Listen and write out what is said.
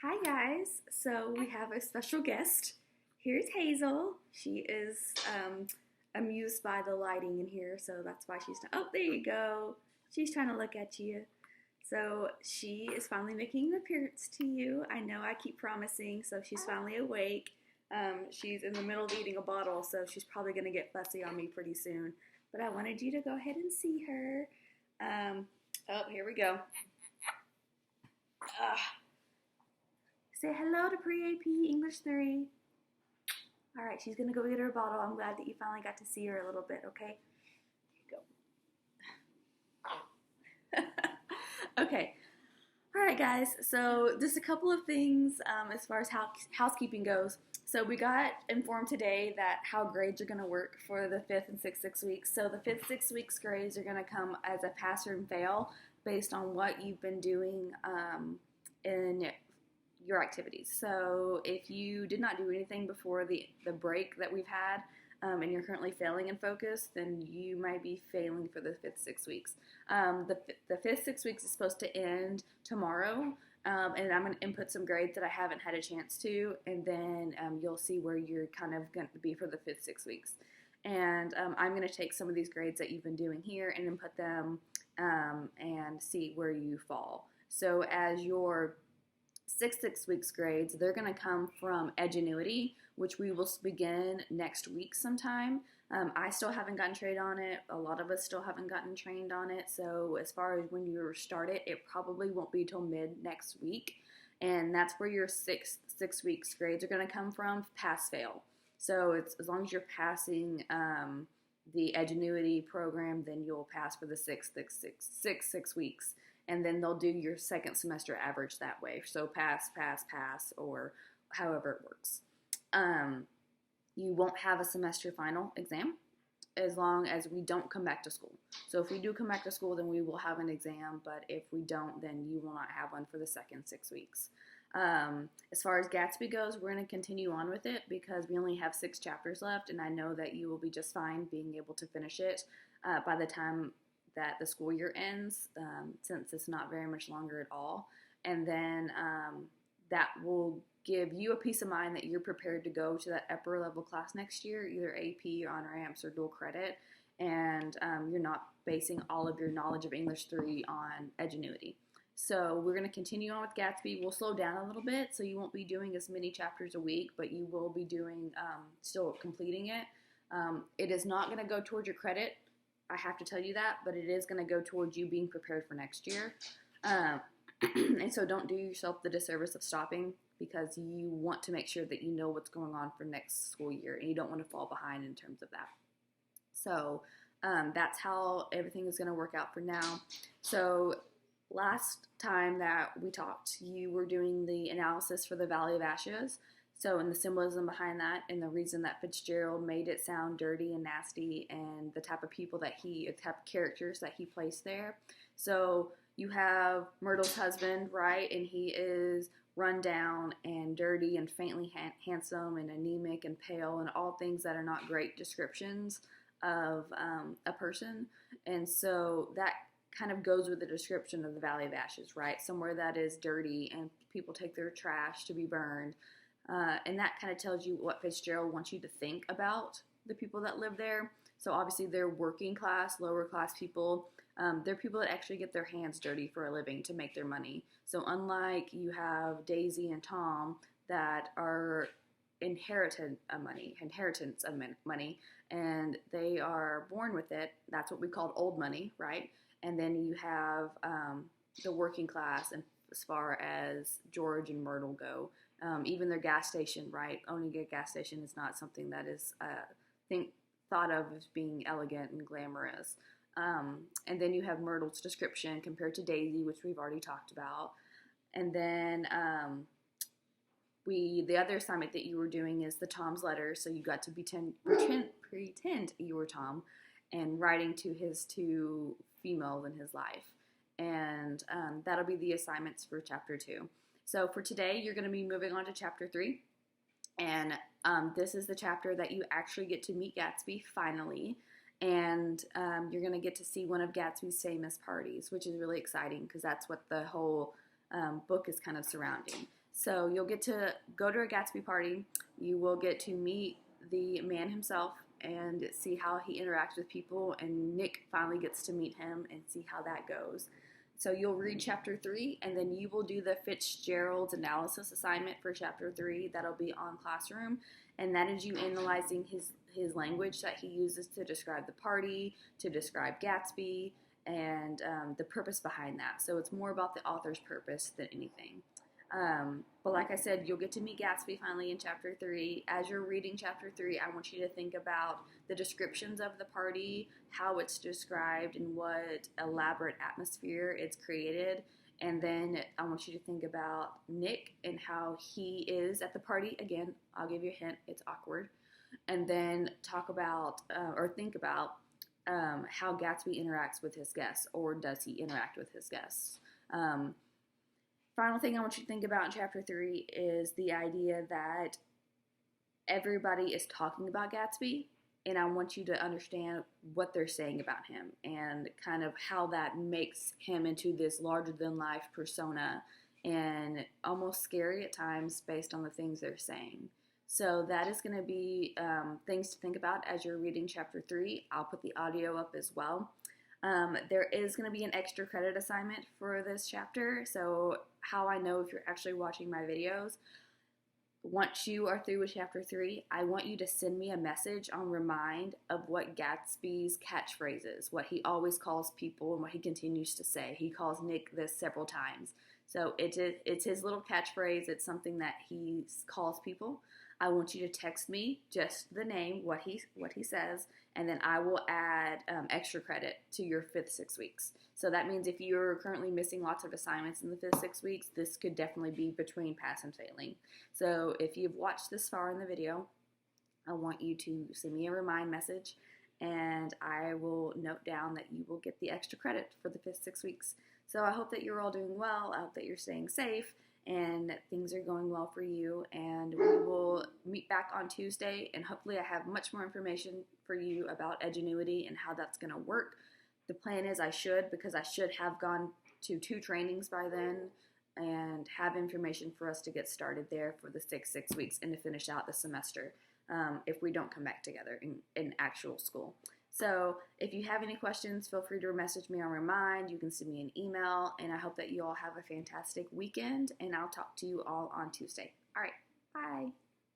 Hi guys, so we have a special guest. Here's Hazel. She is amused by the lighting in here, so that's why she's not. Oh, there you go. She's trying to look at you. So she is finally making an appearance to you. I know I keep promising, so she's finally awake. She's in the middle of eating a bottle, so she's probably going to get fussy on me pretty soon. But I wanted you to go ahead and see her. Oh, here we go. Say hello to pre-AP English 3. All right, she's going to go get her bottle. I'm glad that you finally got to see her a little bit, okay? Here you go. Okay. All right, guys. So just a couple of things as far as how housekeeping goes. So we got informed today that how grades are going to work for the 5th and 6th 6 weeks. So the 5th 6 weeks grades are going to come as a pass or fail based on what you've been doing in your activities. So if you did not do anything before the break that we've had and you're currently failing in focus, then you might be failing for the 5th 6 weeks. The 5th 6 weeks is supposed to end tomorrow, and I'm going to input some grades that I haven't had a chance to, and then you'll see where you're kind of going to be for the 5th 6 weeks. And I'm going to take some of these grades that you've been doing here and input them and see where you fall. So as your 6 weeks grades, they're going to come from Edgenuity, which we will begin next week sometime. I still haven't gotten trained on it. A lot of us still haven't gotten trained on it. So as far as when you start it, it probably won't be till mid next week. And that's where your 6 weeks grades are going to come from, pass fail. So it's as long as you're passing the Edgenuity program, then you'll pass for the 6 weeks. And then they'll do your second semester average that way. So pass, pass, pass, or however it works. You won't have a semester final exam as long as we don't come back to school. So if we do come back to school, then we will have an exam. But if we don't, then you will not have one for the second 6 weeks. As far as Gatsby goes, we're going to continue on with it because we only have 6 chapters left. And I know that you will be just fine being able to finish it by the time that the school year ends, since it's not very much longer at all. And then that will give you a peace of mind that you're prepared to go to that upper level class next year, either AP or Honor Amps or dual credit, and you're not basing all of your knowledge of English 3 on Edgenuity. So we're going to continue on with Gatsby. We'll slow down a little bit, so you won't be doing as many chapters a week, but you will be doing, still completing it. It is not going to go towards your credit. I have to tell you that, but it is going to go towards you being prepared for next year. And so don't do yourself the disservice of stopping because you want to make sure that you know what's going on for next school year and you don't want to fall behind in terms of that. So that's how everything is going to work out for now. So last time that we talked, you were doing the analysis for the Valley of Ashes. So, and the symbolism behind that, and the reason that Fitzgerald made it sound dirty and nasty, and the type of people that the type of characters that he placed there. So, you have Myrtle's husband, right? And he is run down and dirty and faintly handsome and anemic and pale, and all things that are not great descriptions of a person. And so, that kind of goes with the description of the Valley of Ashes, right? Somewhere that is dirty and people take their trash to be burned. And that kind of tells you what Fitzgerald wants you to think about the people that live there. So obviously they're working class, lower class people. They're people that actually get their hands dirty for a living to make their money. So unlike you have Daisy and Tom that are inheritance of money, and they are born with it. That's what we called old money, right? And then you have the working class, and as far as George and Myrtle go. Even their gas station, right? Owning a gas station is not something that is thought of as being elegant and glamorous. And then you have Myrtle's description compared to Daisy, which we've already talked about. And then the other assignment that you were doing is the Tom's letter. So you got to pretend you were Tom and writing to his 2 females in his life. And that'll be the assignments for chapter 2. So for today, you're going to be moving on to chapter 3. And this is the chapter that you actually get to meet Gatsby finally. And you're going to get to see one of Gatsby's famous parties, which is really exciting because that's what the whole book is kind of surrounding. So you'll get to go to a Gatsby party. You will get to meet the man himself and see how he interacts with people. And Nick finally gets to meet him and see how that goes. So you'll read chapter 3, and then you will do the Fitzgerald's analysis assignment for chapter 3. That'll be on Classroom, and that is you analyzing his language that he uses to describe the party, to describe Gatsby, and the purpose behind that. So it's more about the author's purpose than anything. But like I said, you'll get to meet Gatsby finally in chapter 3. As you're reading chapter 3, I want you to think about the descriptions of the party, how it's described, and what elaborate atmosphere it's created. And then I want you to think about Nick and how he is at the party. Again, I'll give you a hint, it's awkward. And then talk about or think about how Gatsby interacts with his guests, or does he interact with his guests? Final thing I want you to think about in chapter 3 is the idea that everybody is talking about Gatsby, and I want you to understand what they're saying about him and kind of how that makes him into this larger-than-life persona and almost scary at times based on the things they're saying. So that is going to be things to think about as you're reading chapter 3. I'll put the audio up as well. There is going to be an extra credit assignment for this chapter. So how I know if you're actually watching my videos, once you are through with chapter 3, I want you to send me a message on Remind of what Gatsby's catchphrase is, what he always calls people and what he continues to say. He calls Nick this several times. So it's his little catchphrase. It's something that he calls people. I want you to text me just the name, what he says, and then I will add extra credit to your 5th 6 weeks. So that means if you're currently missing lots of assignments in the 5th 6 weeks, this could definitely be between pass and failing. So if you've watched this far in the video, I want you to send me a Remind message, and I will note down that you will get the extra credit for the 5th 6 weeks. So I hope that you're all doing well. I hope that you're staying safe and things are going well for you. And we will meet back on Tuesday, and hopefully I have much more information for you about Edgenuity and how that's going to work. The plan is because I should have gone to 2 trainings by then and have information for us to get started there for the 6 weeks and to finish out the semester if we don't come back together in actual school. So if you have any questions, feel free to message me on Remind. You can send me an email, and I hope that you all have a fantastic weekend, and I'll talk to you all on Tuesday. All right, bye.